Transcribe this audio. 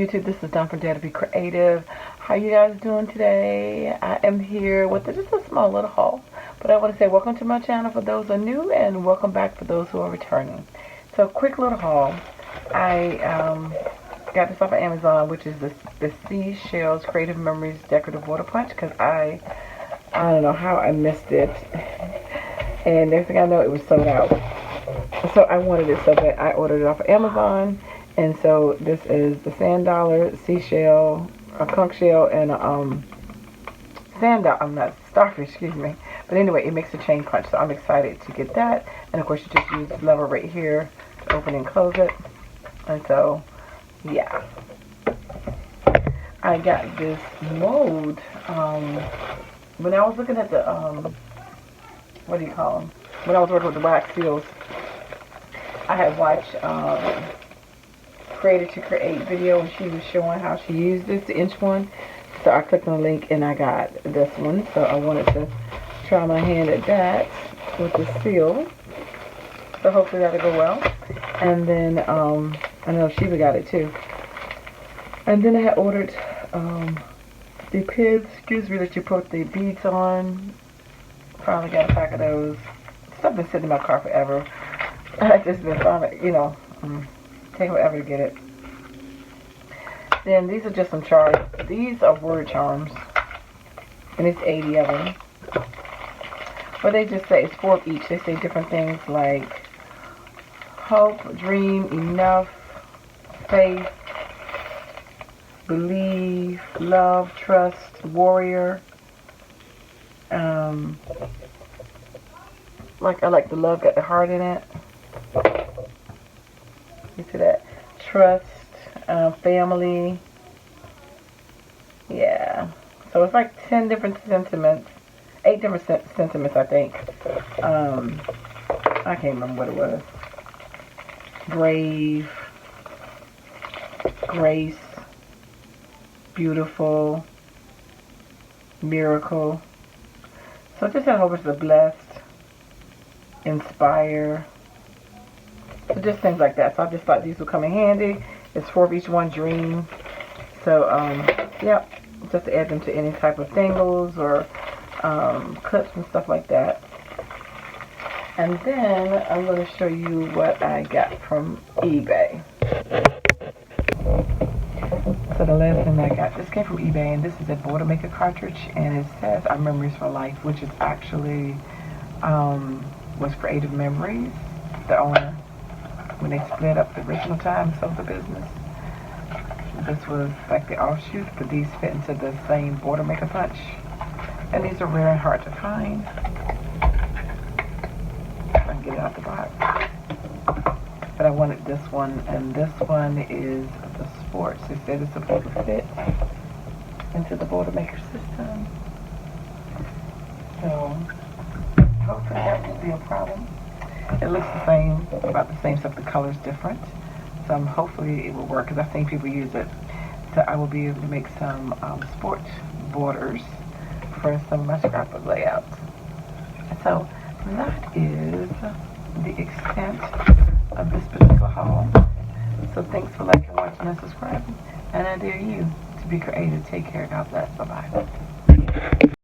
YouTube, this is Dawn from DaretoBeCreative. How you guys doing today? I am here with just a small little haul, but I want to say welcome to my channel for those who are new and welcome back for those who are returning. So quick little haul. I got this off of Amazon, which is the Seashells Creative Memories Decorative Water Punch, because I don't know how I missed it, and next thing I know it was sold out. So I wanted it so bad I ordered it off of Amazon. And so this is the sand dollar, seashell, a conch shell, and a starfish, excuse me. But anyway, it makes a chain punch, so I'm excited to get that. And of course, you just use this lever right here to open and close it. And so, yeah. I got this mold. When I was looking at the, what do you call them? When I was working with the wax seals, I had watched, Created to Create video, and she was showing how she used this, the inch one. So I clicked on the link and I got this one. So I wanted to try my hand at that with the seal. So hopefully that'll go well. And then I know Shiva got it too. And then I had ordered the pins, excuse me, that you put the beads on. Finally got a pack of those. Stuff been sitting in my car forever. I just been finally, you know, take forever to get it. Then these are just some charms. These are word charms, and it's 80 of them. But they just say it's 4 of each. They say different things like hope, dream, enough, faith, believe, love, trust, warrior. Like I like the love got the heart in it. You see that? Trust, family. Yeah. So it's like 10 different sentiments. 8 different sentiments, I think. I can't remember what it was. Brave. Grace. Beautiful. Miracle. So just had a whole bunch of blessed. Inspire. So just things like that. So I just thought these would come in handy. It's 4 of each one, dream. So, yep. Just to add them to any type of dangles or clips and stuff like that. And then I'm going to show you what I got from eBay. So the last thing I got, this came from eBay, and this is a border maker cartridge, and it says Our Memories for Life, which is actually was Creative Memories, the owner, when they split up the original time and sold the business. This was like the offshoot, but these fit into the same border maker punch. And these are rare and hard to find. I can get it out the box. But I wanted this one, and this one is the sports. They said it's supposed to fit into the border maker system. So hopefully that won't be a problem. It looks the same, about the same, except the color's different. So hopefully it will work, because I've seen people use it. So I will be able to make some sport borders for some of my scrapbook layouts. So that is the extent of this particular haul. So thanks for liking, watching, and subscribing. And I dare you to be creative. Take care. God bless. Bye-bye.